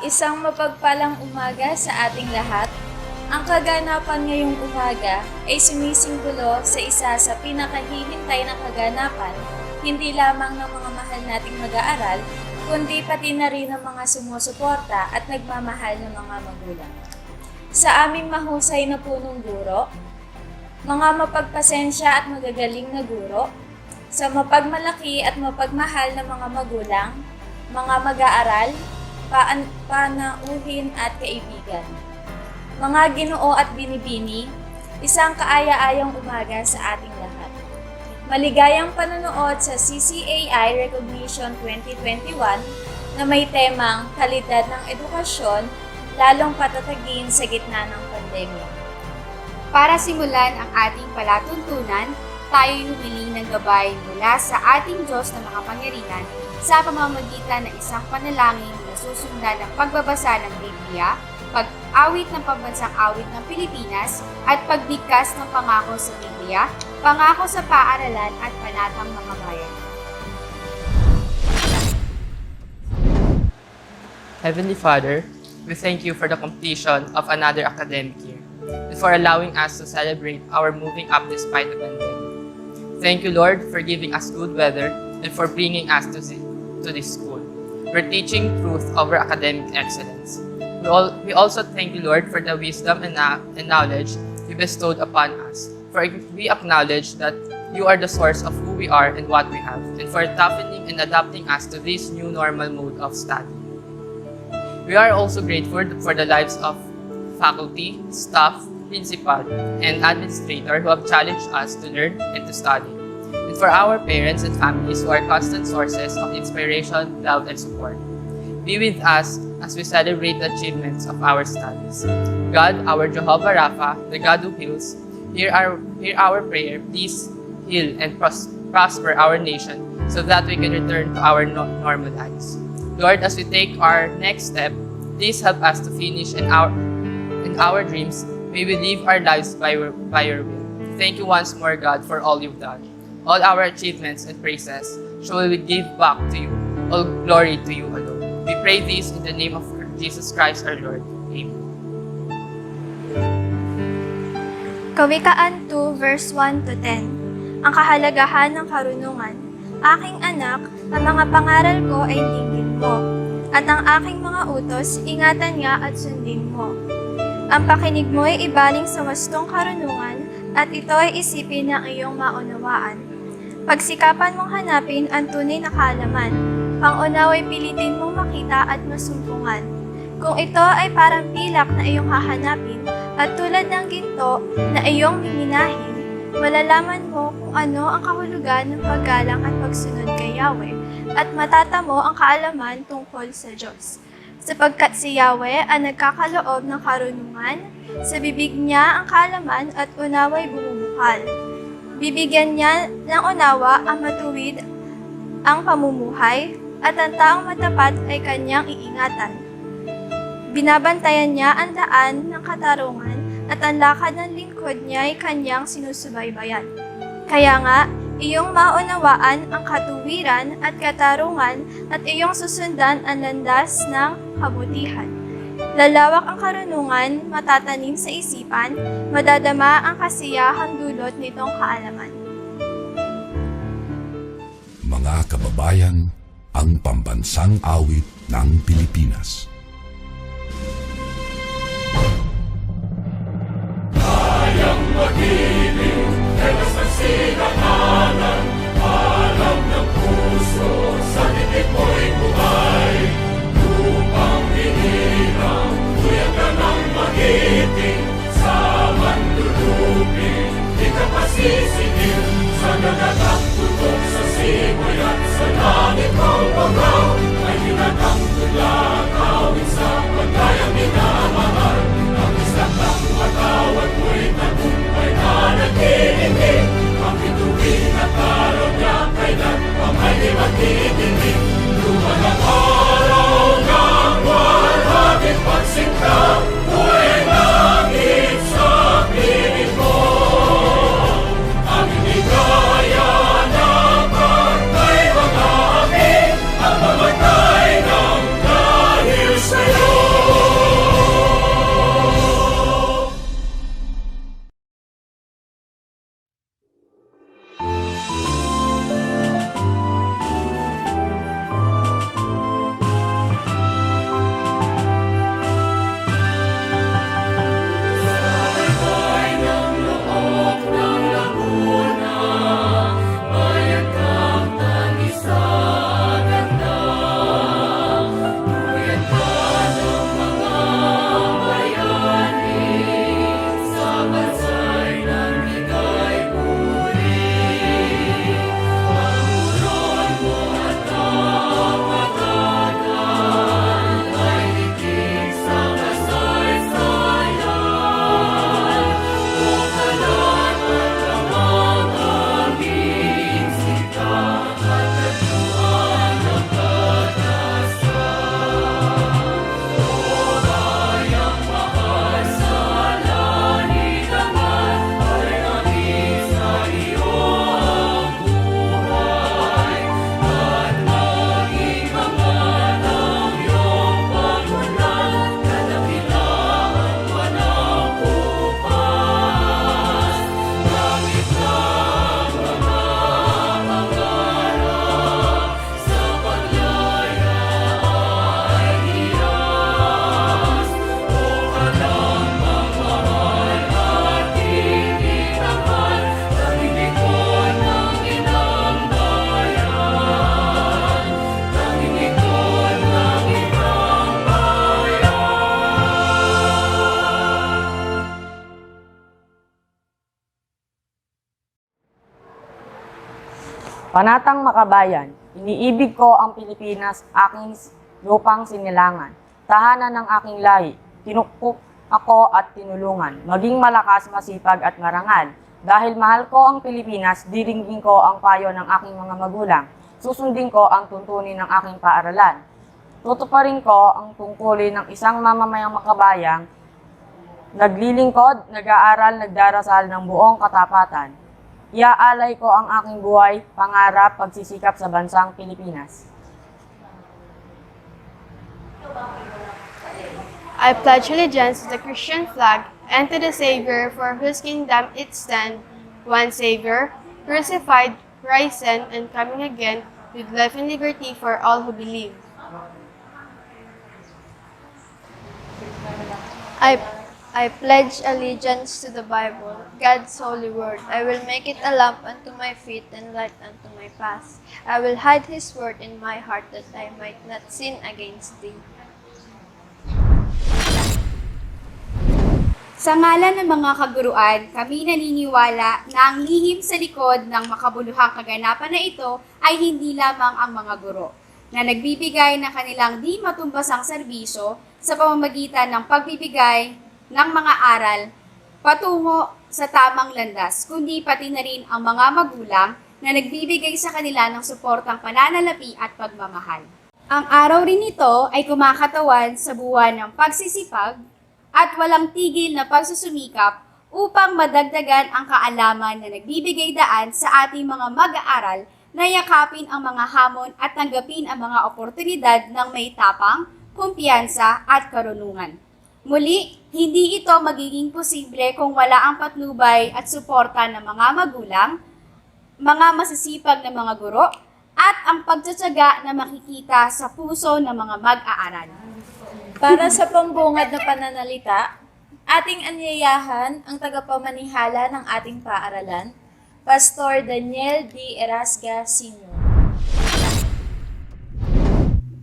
Isang mapagpalang umaga sa ating lahat. Ang kaganapan ngayong umaga ay sumisimbolo sa isa sa pinakahihintay na kaganapan hindi lamang ng mga mahal nating mag-aaral, kundi pati na rin ng mga sumusuporta at nagmamahal ng mga magulang. Sa aming mahusay na punong guro, mga mapagpasensya at magagaling na guro, sa mapagmalaki at mapagmahal na mga magulang, mga mag-aaral, panauhin at kaibigan. Mga Ginoo at Binibini, isang kaaya-ayang umaga sa ating lahat. Maligayang panonood sa CCAI Recognition 2021 na may temang kalidad ng edukasyon, lalong patatagin sa gitna ng pandemya. Para simulan ang ating palatuntunan, tayo'y humiling ng gabay mula sa ating Diyos na makapangyarihan sa pamamagitan ng isang panalangin na susundan ng pagbabasa ng Biblia, pag-awit ng pambansang awit ng Pilipinas, at pagbigkas ng pangako sa Biblia, pangako sa paaralan at panatang mga bayan. Heavenly Father, we thank you for the completion of another academic year and for allowing us to celebrate our moving up despite the pandemic. Thank you, Lord, for giving us good weather and for bringing us to this school. We're teaching truth over academic excellence. We also thank you, Lord, for the wisdom and knowledge you bestowed upon us. For we acknowledge that you are the source of who we are and what we have, and for toughening and adapting us to this new normal mode of study. We are also grateful for the lives of faculty, staff, principal, and administrator who have challenged us to learn and to study, and for our parents and families who are constant sources of inspiration, love, and support. Be with us as we celebrate the achievements of our studies. God, our Jehovah Rapha, the God who heals, hear our prayer. Please heal and prosper our nation so that we can return to our normal lives. Lord, as we take our next step, please help us to finish in our dreams. May we live our lives by your will. Thank you once more, God, for all you've done. All our achievements and praises shall we give back to you. All glory to you alone. We pray this in the name of Jesus Christ our Lord. Amen. Kawikaan 2 verse 1 to 10. Ang kahalagahan ng karunungan. Aking anak, ang mga pangaral ko ay tingin mo, at ang aking mga utos, ingatan nga at sundin mo. Ang pakinig mo ay ibaling sa wastong karunungan, at ito ay isipin ng iyong maunawaan. Pagsikapan mong hanapin ang tunay na kaalaman, pangunaw ay pilitin mong makita at masumpungan. Kung ito ay parang pilak na iyong hahanapin, at tulad ng ginto na iyong miminahin, malalaman mo kung ano ang kahulugan ng paggalang at pagsunod kay Yahweh, at matatamo ang kaalaman tungkol sa Diyos. Sapagkat si Yahweh ang nagkakaloob ng karunungan, sa bibig niya ang kaalaman at unaway bumubukal. Bibigyan niya ng unawa ang matuwid ang pamumuhay, at ang taong matapat ay kanyang iingatan. Binabantayan niya ang daan ng katarungan, at ang lakad ng lingkod niya ay kanyang sinusubaybayan. Kaya nga, iyong maunawaan ang katuwiran at katarungan, at iyong susundan ang landas ng kabutihan. Lalawak ang karunungan, matatanim sa isipan, madadama ang kasiyahang dulot nitong kaalaman. Mga kababayan, ang pambansang awit ng Pilipinas. Kayang magiliw, telas ng sinakanan, alam ng puso, sa titik mo'y buhay. Lupang hinirang, tuyag ka ng magiting, sa manlulupin, di ka pasisigil, sa nagatak tutok sa simoy at sa langit mong bangaw, ay hinatang tulakaw Panatang makabayan, iniibig ko ang Pilipinas, aking lupang sinilangan. Tahanan ng aking lahi, tinukpok ako at tinulungan. Maging malakas, masipag at marangal. Dahil mahal ko ang Pilipinas, diringgin ko ang payo ng aking mga magulang. Susundin ko ang tuntunin ng aking paaralan. Tutuparin ko ang tungkulin ng isang mamamayang makabayang, naglilingkod, nag-aaral, nagdarasal ng buong katapatan. Iaalay ko ang aking buhay, pangarap, pagsisikap sa bansang Pilipinas. I pledge allegiance to the Christian flag and to the Savior for whose kingdom it stands, one Savior, crucified, risen, and coming again, with life and liberty for all who believe. I pledge allegiance to the Bible, God's holy word. I will make it a lamp unto my feet and light unto my path. I will hide his word in my heart that I might not sin against thee. Sa ngalan ng mga kaguruan, kami naniniwala na ang lihim sa likod ng makabuluhang kaganapan na ito ay hindi lamang ang mga guro, na nagbibigay ng kanilang di matumbasang serbisyo sa pamamagitan ng pagbibigay ng mga aral patungo sa tamang landas, kundi pati na rin ang mga magulang na nagbibigay sa kanila ng suportang pananalapi at pagmamahal. Ang araw rin ito ay kumakatawan sa buwan ng pagsisipag at walang tigil na pagsusumikap upang madagdagan ang kaalaman na nagbibigay daan sa ating mga mag-aaral na yakapin ang mga hamon at tanggapin ang mga oportunidad ng may tapang, kumpiyansa at karunungan. Muli, hindi ito magiging posible kung wala ang patnubay at suporta ng mga magulang, mga masisipag na mga guro, at ang pagtsatsaga na makikita sa puso ng mga mag-aaral. Para sa pambungad na pananalita, ating anyayahan ang tagapamanihala ng ating paaralan, Pastor Daniel D. Erasga Sr.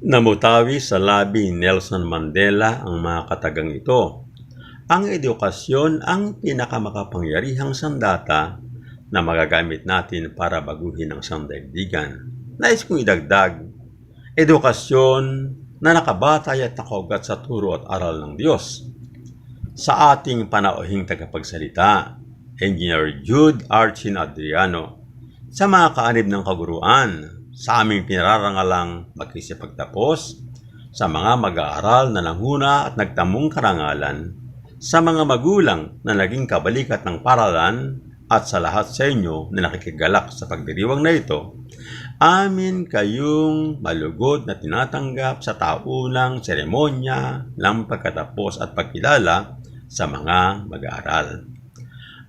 Namutawi sa labi ni Nelson Mandela ang mga katagang ito. Ang edukasyon ang pinakamakapangyarihang sandata na magagamit natin para baguhin ang sandaigdigan. Nais kong idagdag, edukasyon na nakabatay at nakaugat sa turo at aral ng Diyos. Sa ating panauhing tagapagsalita, Engineer Jude Archin Adriano, sa mga kaanib ng kaguruan, sa aming pinararangalang magkisipagtapos, sa mga mag-aaral na nanguna at nagtamong karangalan, sa mga magulang na naging kabalikat ng paralan, at sa lahat sa inyo na nakikigalak sa pagdiriwang na ito, amin kayong malugod na tinatanggap sa taunang seremonya ng pagkatapos at pagkilala sa mga mag-aaral.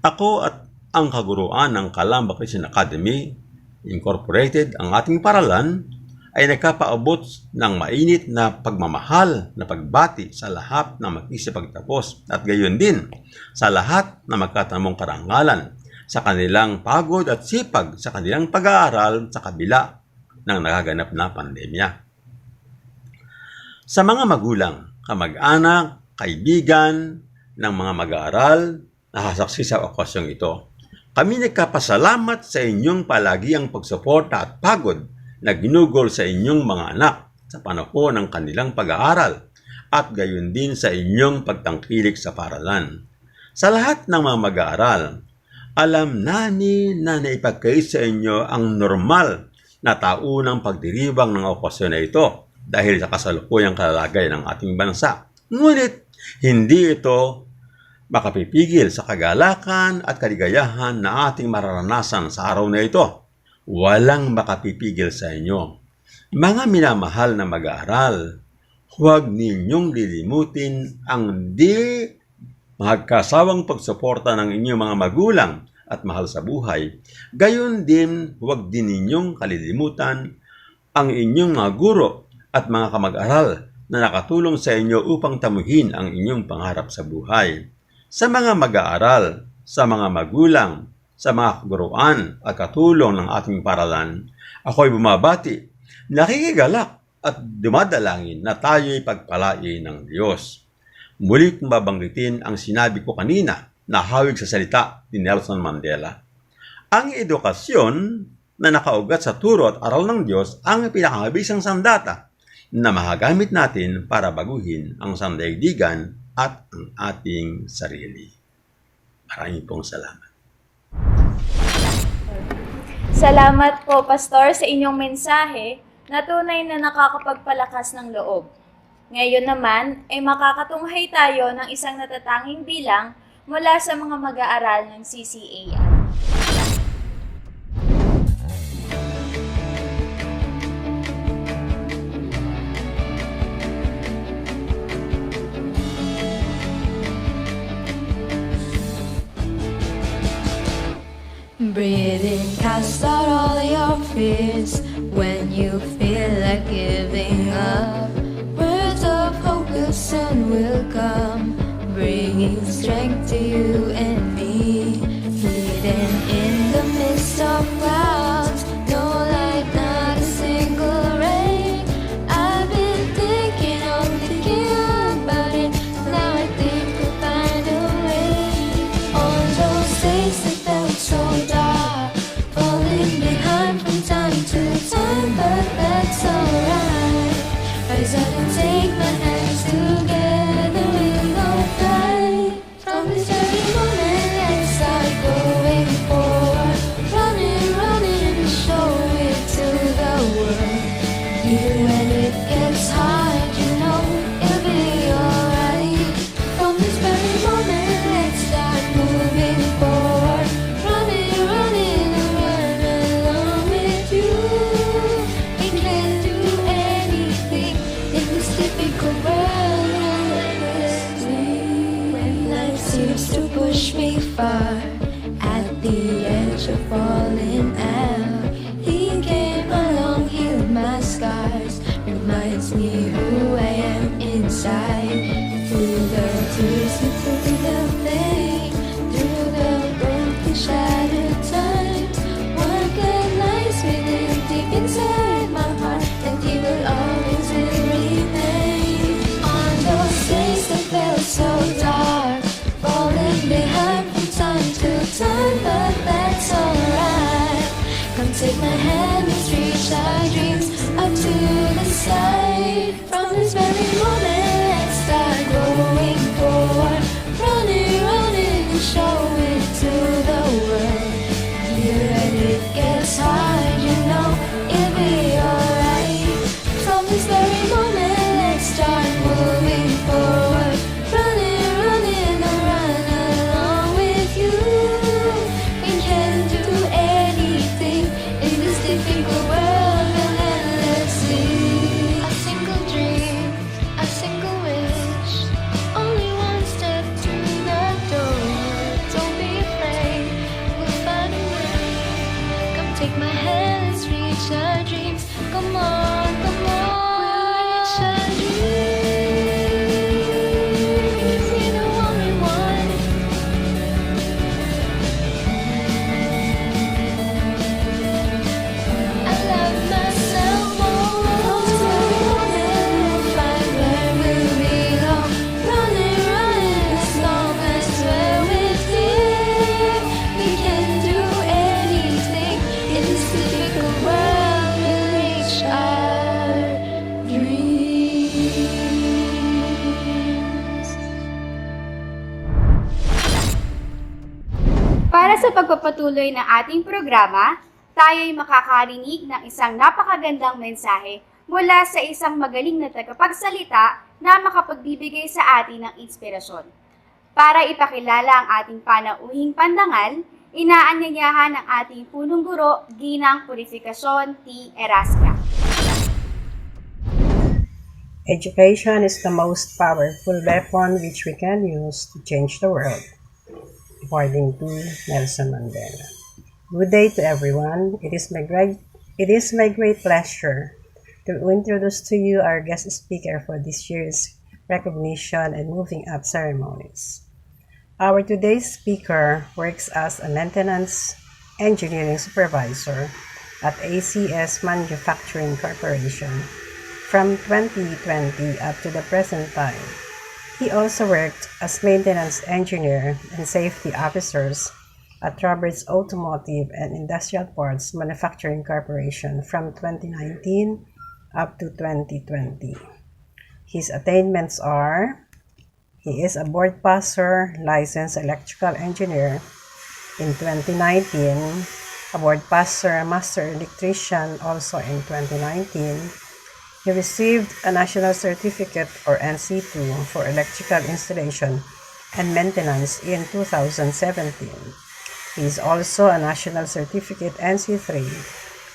Ako at ang kaguruan ng Calamba Christian Academy Incorporated, ang ating paralan, ay nagkapaabot ng mainit na pagmamahal na pagbati sa lahat na magkisipagtapos at gayon din sa lahat na magkatamong karangalan sa kanilang pagod at sipag sa kanilang pag-aaral sa kabila ng nagaganap na pandemya. Sa mga magulang, kamag-anak, kaibigan ng mga mag-aaral na kasaksi sa okasyong ito, kami nagkapasalamat sa inyong palagiang pagsuporta at pagod na ginugol sa inyong mga anak sa panahon ng kanilang pag-aaral at gayon din sa inyong pagtangkilik sa paralan. Sa lahat ng mga mag-aaral, alam namin na naipagkait sa inyo ang normal na taunang pagdiriwang ng okasyon na ito dahil sa kasalukuyang kalagay ng ating bansa. Ngunit, hindi ito makapipigil sa kagalakan at kaligayahan na ating mararanasan sa araw na ito. Walang makapipigil sa inyo. Mga minamahal na mag-aaral, huwag ninyong lilimutin ang di magkasawang pagsuporta ng inyong mga magulang at mahal sa buhay. Gayon din, huwag din ninyong kalilimutan ang inyong mga guro at mga kamag-aral na nakatulong sa inyo upang tamuhin ang inyong pangarap sa buhay. Sa mga mag-aaral, sa mga magulang, sa mga kaguruan at katulong ng ating paralan, ako'y bumabati, nakikigalak at dumadalangin na tayo'y pagpalain ng Diyos. Muli kong babanggitin ang sinabi ko kanina na hawig sa salita ni Nelson Mandela. Ang edukasyon na nakaugat sa turo at aral ng Diyos ang pinakamabisang sandata na mahagamit natin para baguhin ang sandaigdigan at ang ating sarili. Maraming pong salamat. Salamat po, Pastor, sa inyong mensahe na tunay na nakakapagpalakas ng loob. Ngayon naman ay makakatunghay tayo ng isang natatanging bilang mula sa mga mag-aaral ng CCAR. Breathe in, cast out all your fears. When you feel like giving up, words of hope soon will come, bringing strength to you and me. Hidden in the midst of clouds, no light, not a single ray. I've been thinking about it. Now I think we'll find a way. On those days that felt so dark, falling behind from time to time, but that's alright. Rise up and take my hands together, we'll go fly. From this very moment, let's start going forward. Running, running, show it to the world. Even when it gets hard, you know it'll be alright. From this very moment, let's start moving forward. Running, running, run along with you. We can do anything in this difficult world. When life seems to push me far, at the edge of falling out, He came along, healed my scars, reminds me who I am inside. Through the tears and through the pain, through the broken, shattered times, one God lies within, deep inside my heart, and He will always remain. On those days that felt so dark, falling behind from time to time, but that's alright. Come take my hand, let's reach our dreams up to the side. From this very moment, let's start going forward. Running, running, and show it to the world. Here when it gets hard, you know it'll be alright. From this very moment, let's start moving forward. Running, running, and run along with you. We can do anything in this difficult world, and then let's see. A single dream, a single wish, only one step through the door. Don't be afraid, we'll find a way. Come take my hand, let's reach our dreams. Come on, come on, we'll reach our dreams. Because we're the only one. I love myself more. We'll find where we belong. Running, running, as long as we're with you. We can do anything in this difficult world. We'll reach our dreams. Para sa pagpapatuloy ng ating programa, tayo'y makakarinig ng isang napakagandang mensahe mula sa isang magaling na tagapagsalita na makapagbibigay sa atin ng inspirasyon. Para ipakilala ang ating panauhing pandangal, inaanyayahan ng ating punong guro, Ginang Purifikasyon T. Erasca. Education is the most powerful weapon which we can use to change the world, according to Nelson Mandela. Good day to everyone. It is my great pleasure to introduce to you our guest speaker for this year's recognition and moving up ceremonies. Our today's speaker works as a maintenance engineering supervisor at ACS Manufacturing Corporation from 2020 up to the present time. He also worked as maintenance engineer and safety officers at Roberts Automotive and Industrial Parts Manufacturing Corporation from 2019 up to 2020. His attainments are: he is a board passer, licensed electrical engineer. In 2019, a board passer, master electrician also in 2019. He received a National Certificate or NC2 for electrical installation and maintenance in 2017. He is also a National Certificate NC3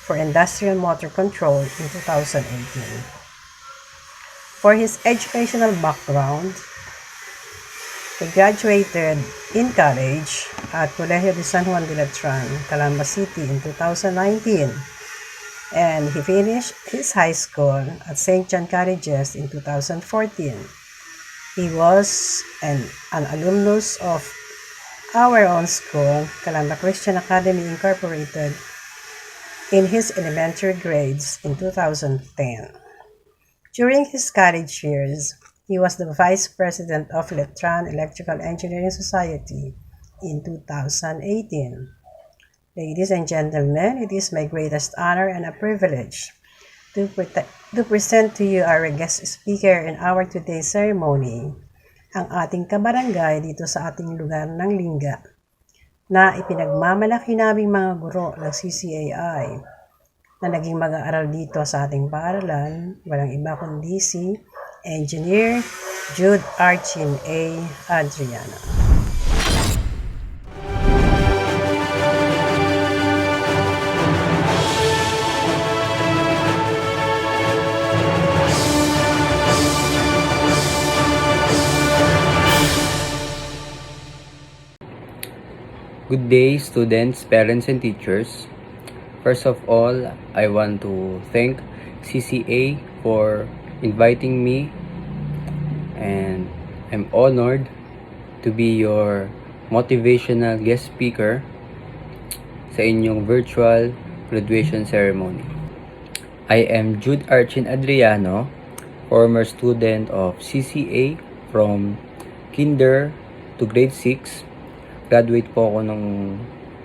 for industrial motor control in 2018. For his educational background, he graduated in college at Colegio de San Juan de Letran, Calamba City in 2019, and he finished his high school at St. John Colleges in 2014. He was an alumnus of our own school, Calamba Christian Academy Incorporated, in his elementary grades in 2010. During his college years, he was the Vice President of Letran Electrical Engineering Society in 2018. Ladies and gentlemen, it is my greatest honor and a privilege to present to you our guest speaker in our today's ceremony, ang ating kabarangay dito sa ating lugar ng Lingga, na ipinagmamalaki naming mga guro ng CCAI na naging mag-aaral dito sa ating paaralan, walang iba kundi si Engineer Jude Archin A. Adriano. Good day, students, parents, and teachers. First of all, I want to thank CCA for inviting me, and I'm honored to be your motivational guest speaker sa inyong virtual graduation ceremony. I am Jude Archin Adriano, former student of CCA from Kinder to grade 6. Graduate po ako noong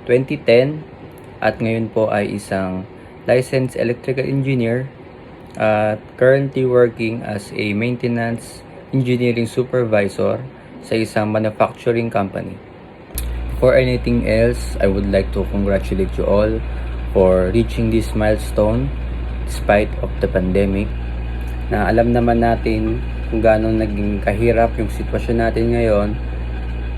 2010 at ngayon po ay isang licensed electrical engineer at currently working as a maintenance engineering supervisor sa isang manufacturing company. For anything else, I would like to congratulate you all for reaching this milestone despite of the pandemic. Na alam naman natin kung gaano naging kahirap yung sitwasyon natin ngayon.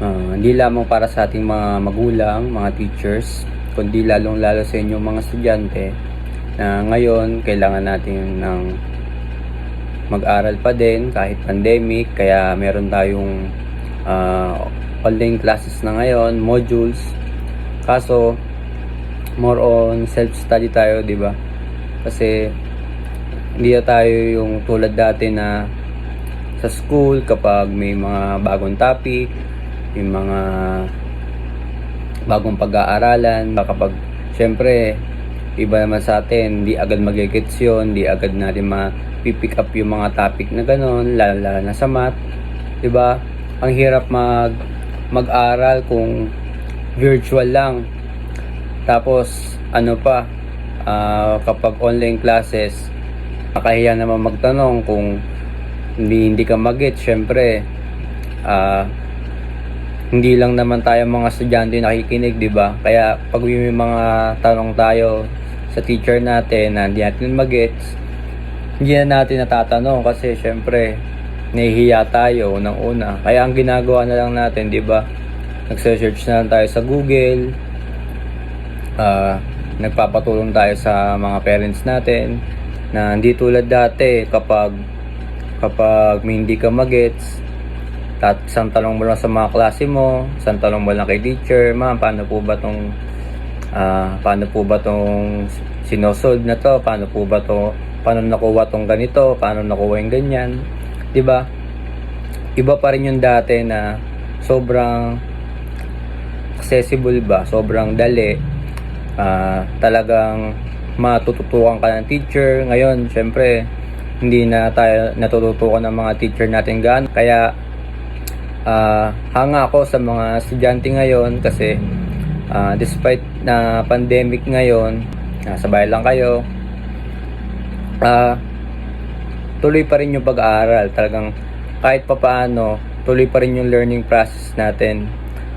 Hindi lamang para sa ating mga magulang, mga teachers, kundi lalong-lalo sa inyong mga estudyante na ngayon kailangan natin ng mag-aral pa din kahit pandemic, kaya meron tayong online classes na ngayon, modules. Kaso more on self-study tayo, di ba? Kasi hindi na tayo yung tulad dati na sa school kapag may mga bagong topic, yung mga bagong pag-aaralan, kapag syempre iba naman sa atin, hindi agad mag-gets yun, hindi agad natin ma-pick up yung mga topic na gano'n, lalo na sa math, diba? Ang hirap mag-aral kung virtual lang. Tapos ano pa, kapag online classes, makahiya naman magtanong kung hindi ka mag-get. Syempre hindi lang naman tayo mga estudyante nakikinig, di ba? Kaya pag may mga tanong tayo sa teacher natin na hindi natin mag-gets, hindi na natin natatanong kasi syempre nahihiya tayo unang-una. Kaya ang ginagawa na lang natin, di ba? Nagse-search na lang tayo sa Google, nagpapatulong tayo sa mga parents natin na hindi tulad dati kapag may hindi ka mag-gets, isang tanong mo lang sa mga klase mo, isang tanong mo lang kay teacher, ma'am, paano po ba tong sinosolve na to, paano nakuha tong ganito, paano nakuha yung ganyan, 'di ba? Iba pa rin yung dati na sobrang accessible ba, sobrang dali, talagang matututukan ka ng teacher. Ngayon, syempre, hindi na tayo natututukan ng mga teacher natin gaano, kaya hanga ako sa mga estudyante ngayon kasi Despite na pandemic ngayon, nasa bahay lang kayo, tuloy pa rin yung pag-aaral. Talagang kahit papaano, tuloy pa rin yung learning process natin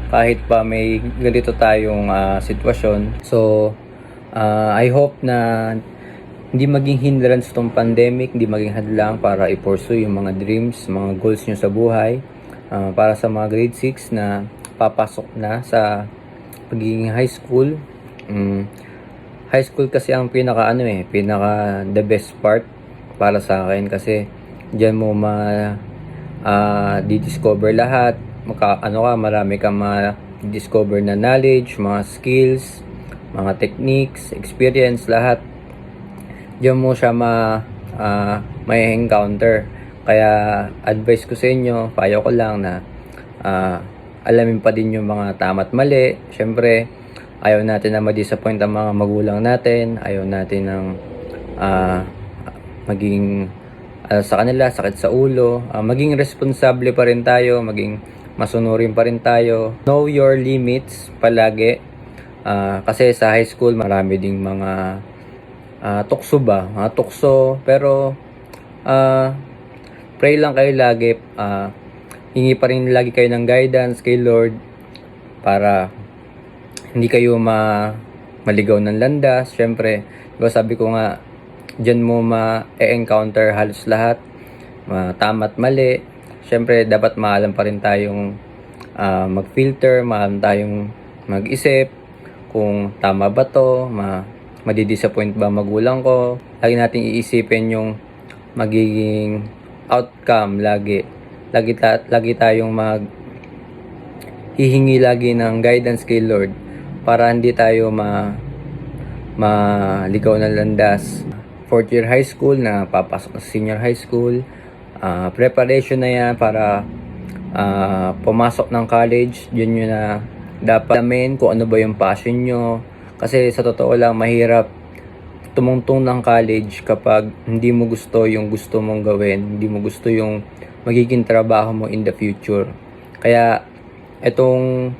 kahit pa may ganito tayong sitwasyon. So, I hope na hindi maging hindrance tong pandemic, hindi maging hadlang para i-pursue yung mga dreams, mga goals nyo sa buhay. Para sa mga grade 6 na papasok na sa pagiging high school. High school kasi ang pinaka the best part para sa akin kasi diyan mo di-discover lahat. Marami kang ma-discover na knowledge, mga skills, mga techniques, experience, lahat. Diyan mo siya may encounter. Kaya advice ko sa inyo, payo ko lang na alamin pa din yung mga tama at mali. Siyempre, ayaw natin na ma-disappoint ang mga magulang natin. Ayaw natin ng maging sa kanila, sakit sa ulo. Maging responsable pa rin tayo, maging masunurin pa rin tayo. Know your limits palagi. Kasi sa high school, marami ding mga tukso ba? Mga tukso. Pero, pray lang kayo lagi. Hingi pa rin lagi kayo ng guidance kay Lord para hindi kayo maligaw ng landas. Siyempre, diba sabi ko nga, dyan mo ma-encounter halos lahat. Tama at mali. Siyempre, dapat maalam pa rin tayong mag-filter, maalam tayong mag-isip kung tama ba to, madidisappoint ba magulang ko. Lagi nating iisipin yung magiging outcome lagi. Lagi tayong hihingi lagi ng guidance kay Lord para hindi tayo maligaw ng landas. 4th year high school na papasok sa senior high school. Preparation na yan para pumasok ng college. Yun yun na dapat alamin kung ano ba yung passion nyo. Kasi sa totoo lang, mahirap tumungtong ng college kapag hindi mo gusto yung gusto mong gawin. Hindi mo gusto yung magiging trabaho mo in the future. Kaya itong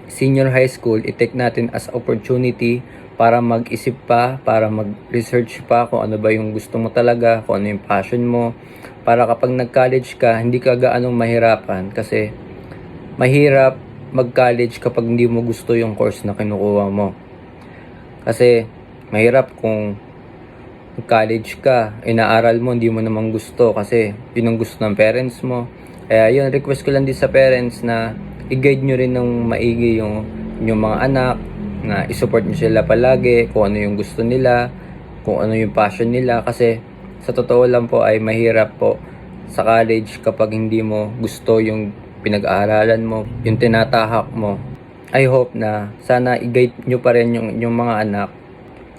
senior high school, i-take natin as opportunity para mag-isip pa, para mag-research pa kung ano ba yung gusto mo talaga, kung ano yung passion mo. Para kapag nag-college ka, hindi ka gaanong mahirapan kasi mahirap mag-college kapag hindi mo gusto yung course na kinukuha mo. Kasi mahirap kung college ka, inaaral mo, hindi mo naman gusto kasi yun ang gusto ng parents mo. Kaya yun, request ko lang din sa parents na i-guide nyo rin ng maigi yung mga anak, na isupport nyo sila palagi kung ano yung gusto nila, kung ano yung passion nila. Kasi sa totoo lang po ay mahirap po sa college kapag hindi mo gusto yung pinag-aaralan mo, yung tinatahak mo. I hope na sana i-guide nyo pa rin yung mga anak.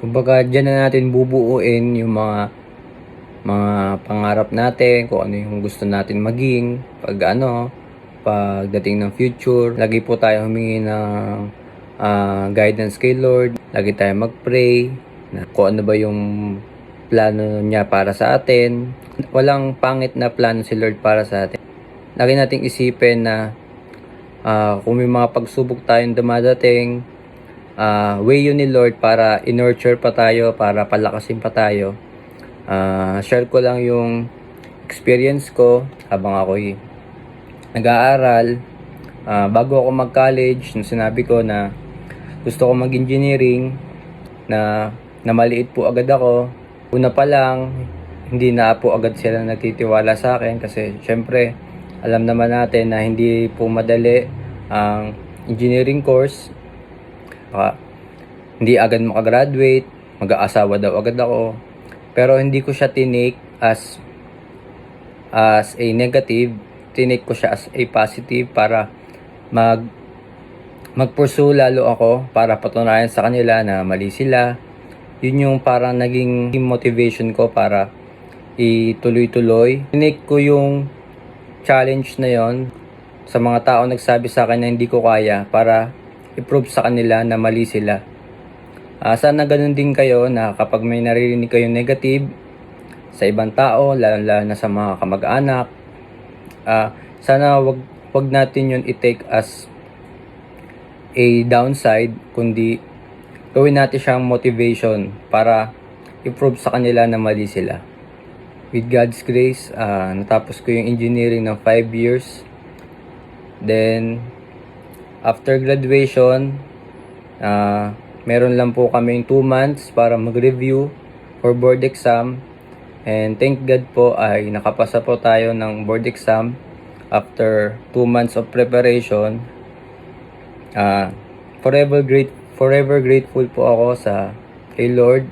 Kumbaga dyan na natin bubuuin yung mga pangarap natin, kung ano yung gusto natin maging pagdating ng future. Lagi po tayo humingi ng guidance kay Lord. Lagi tayo mag-pray na kung ano ba yung plano niya para sa atin. Walang pangit na plano si Lord para sa atin. Lagi nating isipin na kung may mga pagsubok tayong dumadating, way yun ni Lord para in-nurture pa tayo, para palakasin pa tayo. Share ko lang yung experience ko habang ako'y nag-aaral. Bago ako mag-college, nung sinabi ko na gusto ko mag-engineering, na maliit po agad ako. Una pa lang, hindi na po agad sila nagtitiwala sa akin kasi syempre, alam naman natin na hindi po madali ang engineering course. Hindi agad makagraduate, mag-aasawa daw agad ako. Pero hindi ko siya tinake as a negative, tinake ko siya as a positive para mag-pursue lalo ako, para patunayan sa kanila na mali sila. Yun yung parang naging motivation ko para ituloy-tuloy. Tinake ko yung challenge na yon sa mga tao nagsabi sa akin na hindi ko kaya para i-prove sa kanila na mali sila. Sana ganun din kayo na kapag may naririnig kayong negative sa ibang tao, lalo na sa mga kamag-anak, sana wag natin yun i-take as a downside, kundi gawin natin siyang motivation para i-prove sa kanila na mali sila. With God's grace, natapos ko yung engineering ng 5 years. Then, after graduation, meron lang po kami 2 months para mag-review for board exam. And thank God po ay nakapasa po tayo ng board exam after 2 months of preparation. Forever grateful po ako kay Lord,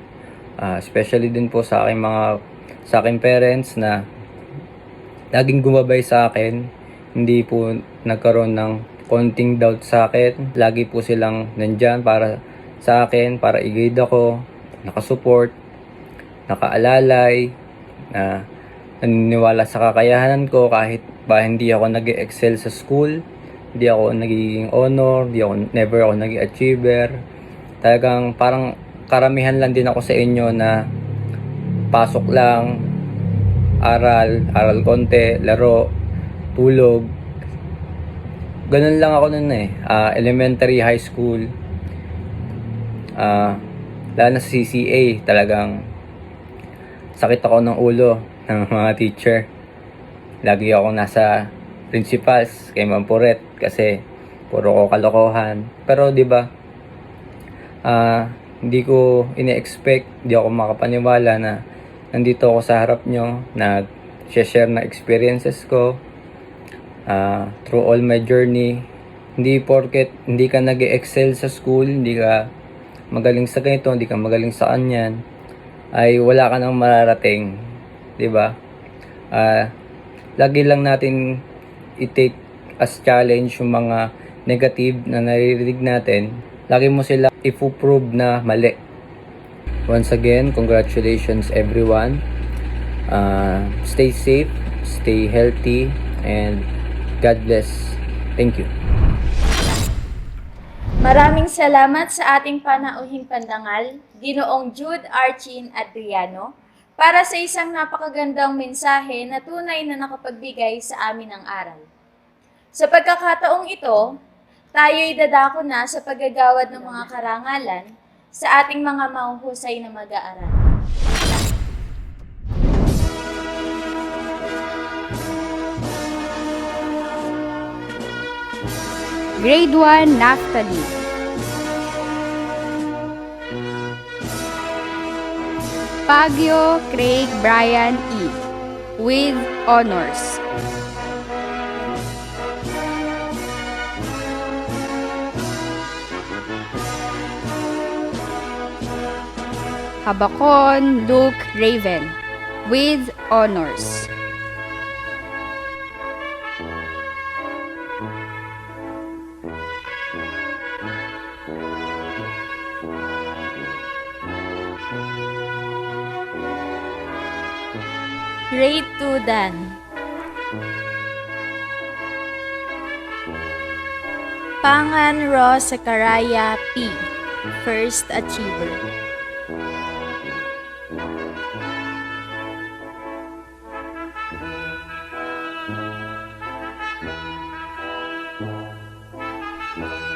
especially din po sa aking parents na laging gumabay sa akin. Hindi po nagkaroon ng konting doubt sa akin. Lagi po silang nandyan para sa akin, para i-guide ako, nakasupport, nakaalalay, na naniniwala sa kakayahanan ko kahit ba hindi ako nag-excel sa school, hindi ako nagiging honor, never ako naging achiever. Talagang parang karamihan lang din ako sa inyo na pasok lang, aral konti, laro, tulog. Ganun lang ako nun elementary, high school. Lalo na sa CCA, talagang sakit ako ng ulo ng mga teacher. Lagi ako nasa principals kay Ma'am Puret kasi puro ko kalokohan. Pero 'di ba? Hindi ko ini-expect, hindi ako makapaniwala na nandito ako sa harap nyo, nag-share na experiences ko through all my journey. Hindi porket hindi ka nag-excel sa school, hindi ka magaling sa ganito, hindi ka magaling sa kanyan, ay wala ka nang mararating, 'di ba? Lagi lang natin i-take as challenge yung mga negative na naririnig natin. Lagi mo sila i-prove na mali. Once again, congratulations everyone. Stay safe, stay healthy, and God bless. Thank you. Maraming salamat sa ating panauhing pandangal, Ginoong Jude Archin Adriano, para sa isang napakagandang mensahe na tunay na nakapagbigay sa amin ng aral. Sa pagkakataong ito, tayo'y dadako na sa paggagawad ng mga karangalan sa ating mga mahuhusay na mag-aaral. Grade 1, Naphtali. Pagyo Craig Brian E. with honors. Habakon Luke Raven with honors. Grade 2 Dan. Pangan Ross Sakaraya P. First Achiever.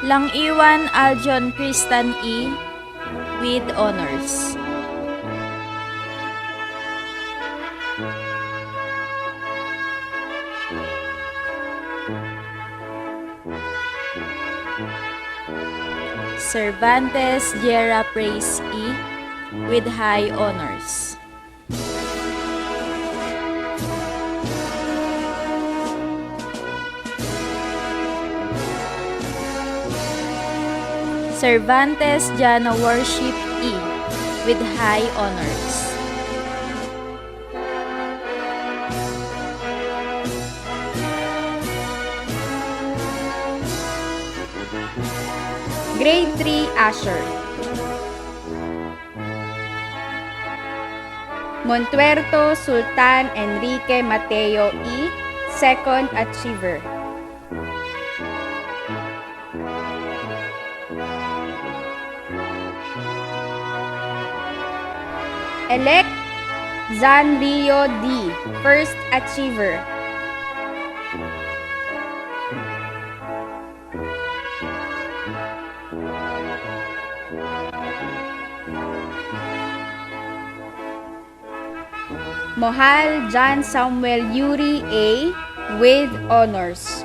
Langiwan Aljon Kristan E. with honors. Cervantes Jera Praise E. with high honors. Cervantes Jana Worship E. with high honors. Grade 3, Asher. Montuerto Sultan Enrique Mateo E. Second Achiever. Elect Zan Rio D. First Achiever. Mohal John Samuel Yuri A. with honors.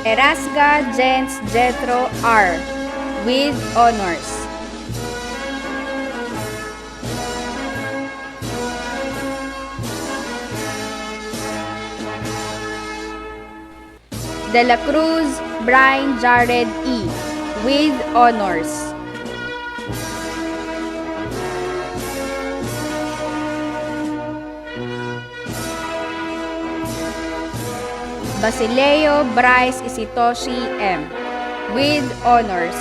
Erasga Jens Jethro R. with honors. De la Cruz Brian Jared E. with honors. Basileo Bryce Isitoshi M. with honors.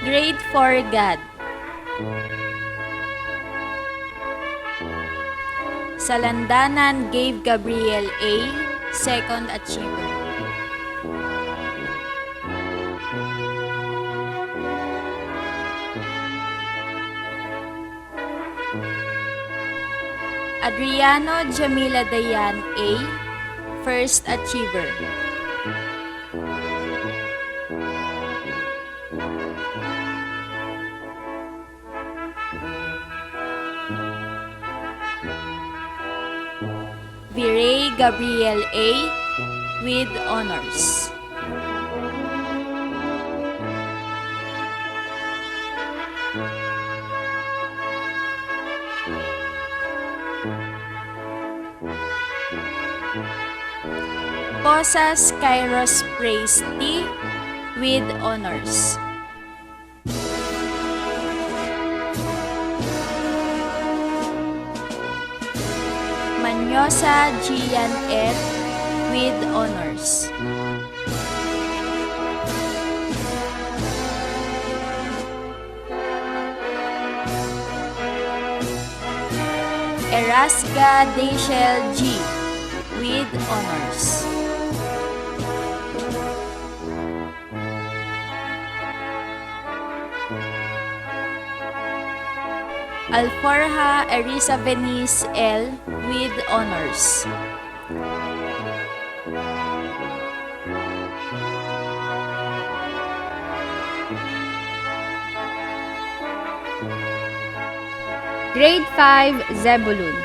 Grade 4 God. Salandanan gave Gabriel A. Second achiever. Adriano Jamila Dayan A. First achiever. Viray Gabriel A. with honors. Posas Kairos Praise T. with honors. Manyosa Gian F. with honors. Erasga Dachel G. with honors. Alforja Erisa Venice L. with honors. Grade 5 Zebulun.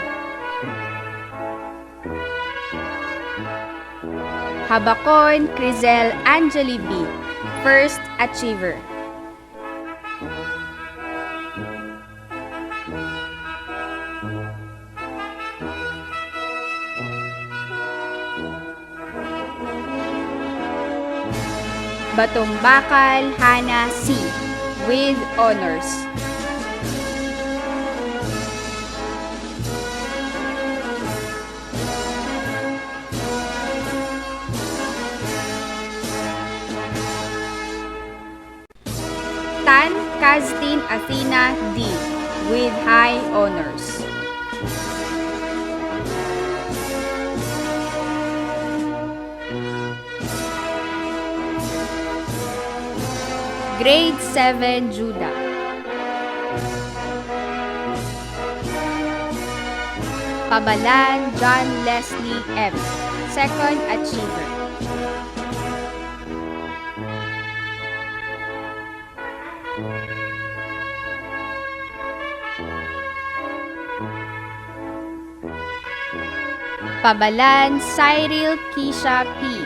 Habakon Crizel Angeli B. First achiever. Batong Bakal Hana C. with honors. Tan Kaztin Athena D. with high honors. Grade 7 Judah. Pabalan John Leslie M. Second achiever. Pabalan Cyril Kisha P.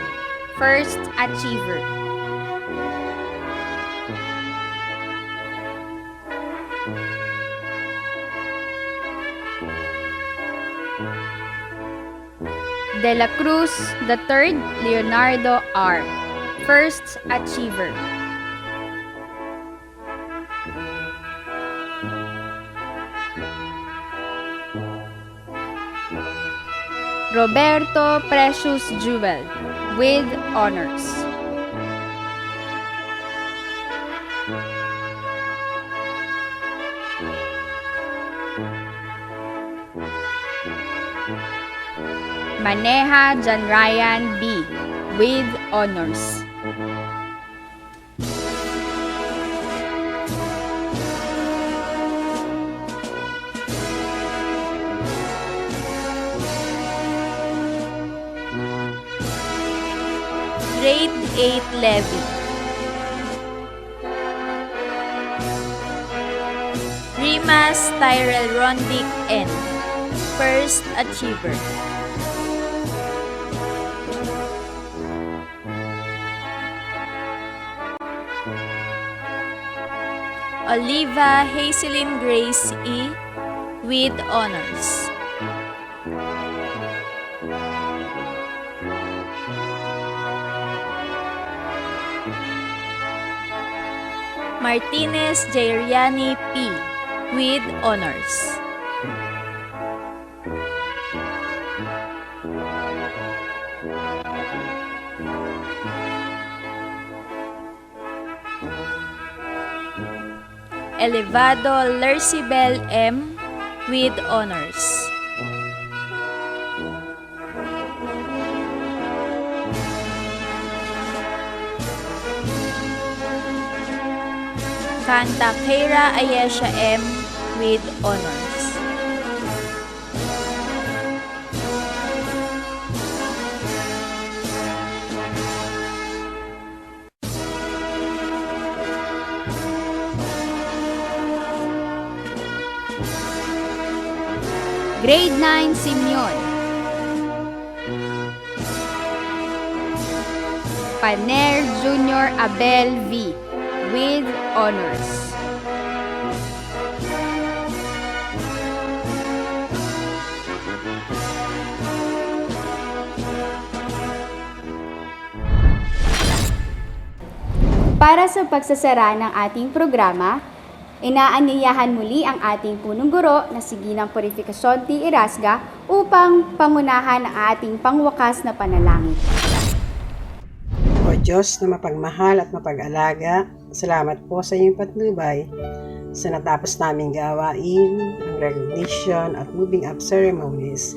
First achiever. De la Cruz III Leonardo R. First achiever. Roberto Precious Jewel with honors. Maneha John Ryan B. with honors. Grade 8 Levy. Rimas Tyrell Rondic N. First Achiever. Oliva Hazelyn Grace E. with honors. Martinez Jairiani P. with honors. Elevado Lercibel M. with honors. Kanta Keira Ayesha M. with honors. Grade 9 Simeon. Paner Junior Abel V. with honors. Para sa pagsasara ng ating programa, inaanyayahan muli ang ating punong guro na si Ginang Purificación T. Irasga upang pangunahan ang ating pangwakas na panalangin. O Diyos na mapagmahal at mapag-alaga, salamat po sa iyong patnubay sa natapos naming gawain, ang recognition at moving up ceremonies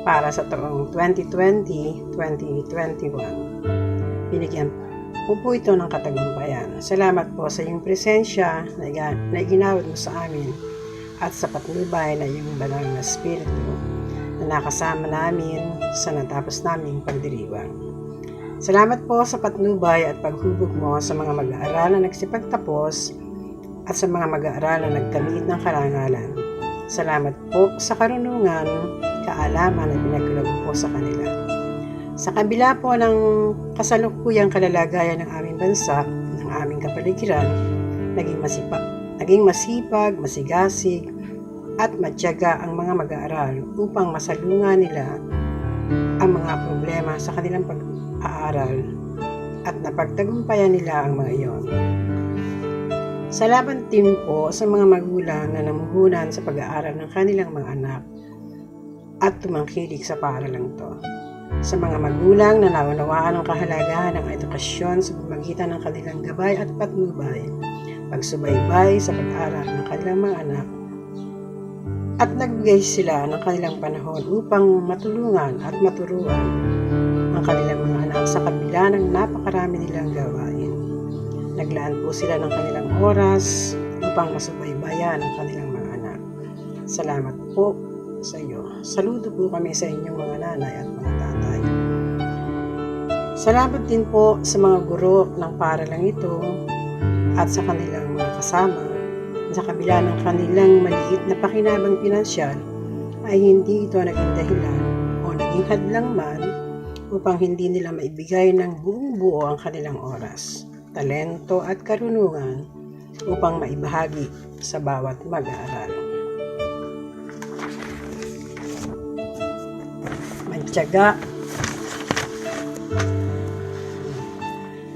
para sa taong 2020-2021. Binigyan po ito ng katagumpayan. Salamat po sa iyong presensya na iginawad mo sa amin at sa patnubay na iyong banal na spirito na nakasama namin sa natapos naming pagdiriwang. Salamat po sa patnubay at paghubog mo sa mga mag-aaral na nagsipagtapos at sa mga mag-aaral na nagkamit ng karangalan. Salamat po sa karunungan, kaalaman na pinagkaloob po sa kanila. Sa kabila po ng kasalukuyang kalalagayan ng aming bansa, ng aming kapaligiran, naging masipag, masigasig, at matyaga ang mga mag-aaral upang masalungan nila ang mga problema sa kanilang pag-aaral at napagtagumpayan nila ang mga iyon. Salamat din po sa mga magulang na namuhunan sa pag-aaral ng kanilang mga anak at tumangkilik sa paaralang to. Sa mga magulang na naunawaan ang kahalagahan ng edukasyon sa pamamagitan ng kanilang gabay at patnubay, pagsubaybay sa pag-aaral ng kanilang mga anak, at nagbigay sila ng kanilang panahon upang matulungan at maturuan ang kanilang mga anak sa kabila ng napakarami nilang gawain. Naglaan po sila ng kanilang oras upang masubaybayan ang kanilang mga anak. Salamat po sa iyo. Saludo po kami sa inyong mga nanay at mga tatay. Salamat din po sa mga guro ng paaralang ito at sa kanilang mga kasama. Sa kabila ng kanilang maliit na pakinabang pinansyal ay hindi ito naging dahilan o naging hadlang man upang hindi nila maibigay ng buong buo ang kanilang oras, talento at karunungan upang maibahagi sa bawat mag-aaral.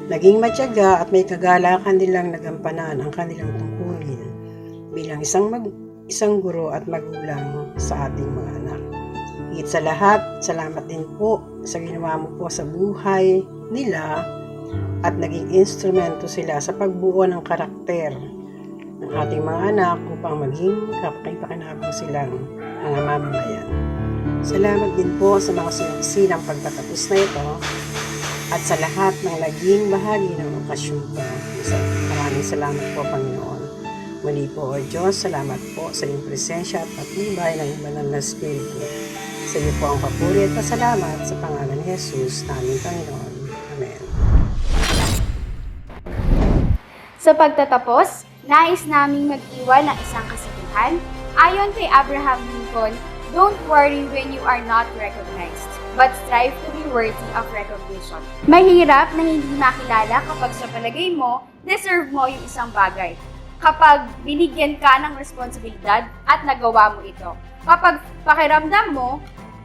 Naging matyaga at may kagalakan nilang nagampanan ang kanilang tungkulin bilang isang guro at magulang sa ating mga anak. Higit sa lahat, salamat din po sa ginawa mo po sa buhay nila at naging instrumento sila sa pagbuo ng karakter ng ating mga anak upang maging kapaki-pakinabang silang mga mamamayan. Salamat din po sa mga sinang pagtatapos na ito at sa lahat ng naging bahagi ng okasyon ko. Maraming salamat po, Panginoon. Muli po, O Diyos, salamat po sa iyong presensya at patnubay ng iyong banal na Espiritu. Sa iyo po ang papuri at pasalamat sa pangalan ni Jesus, naming Panginoon. Amen. Sa pagtatapos, nais naming mag-iwan ng isang kasabihan. Ayon kay Abraham Lincoln, don't worry when you are not recognized, but strive to be worthy of recognition. Mahirap na hindi makilala kapag sa palagay mo, deserve mo yung isang bagay. Kapag binigyan ka ng responsibilidad at nagawa mo ito. Kapag pakiramdam mo,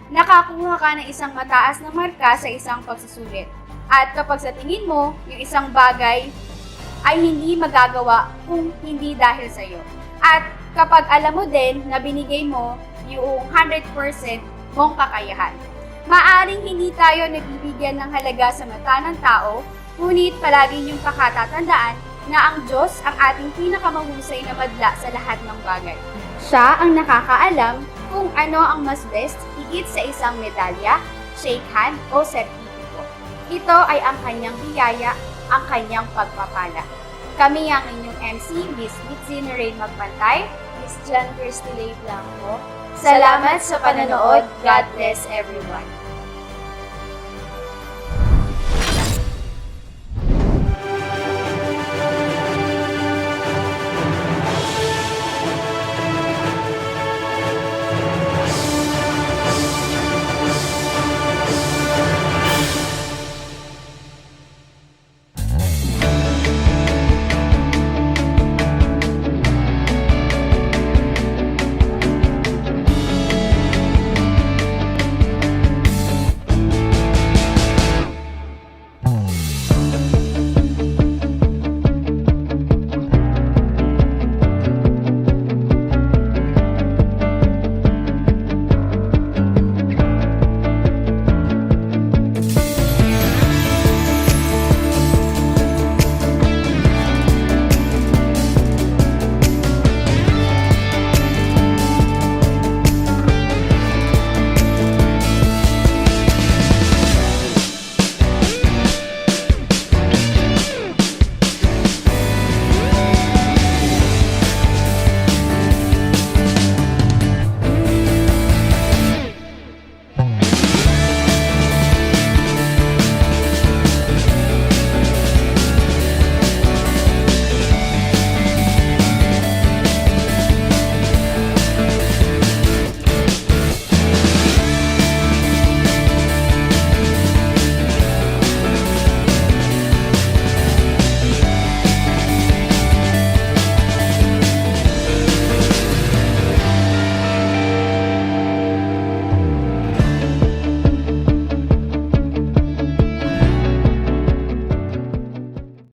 nakakuha ka ng isang mataas na marka sa isang pagsusulit. At kapag sa tingin mo, yung isang bagay ay hindi magagawa kung hindi dahil sa iyo. At kapag alam mo din na binigay mo yung 100% mong kakayahan. Maaring hindi tayo nabibigyan ng halaga sa mata ng tao, ngunit palagi niyong pakatatandaan na ang Diyos ang ating pinakamahusay na madla sa lahat ng bagay. Siya ang nakakaalam kung ano ang mas best higit sa isang medalya, shake hand o sertipiko. Ito ay ang kanyang biyaya, ang kanyang pagpapala. Kami ang inyong MC, Miss Mitzi Noreen Magpantay, Miss Jan Christy Leigh Blanco. Salamat sa panonood. God bless everyone.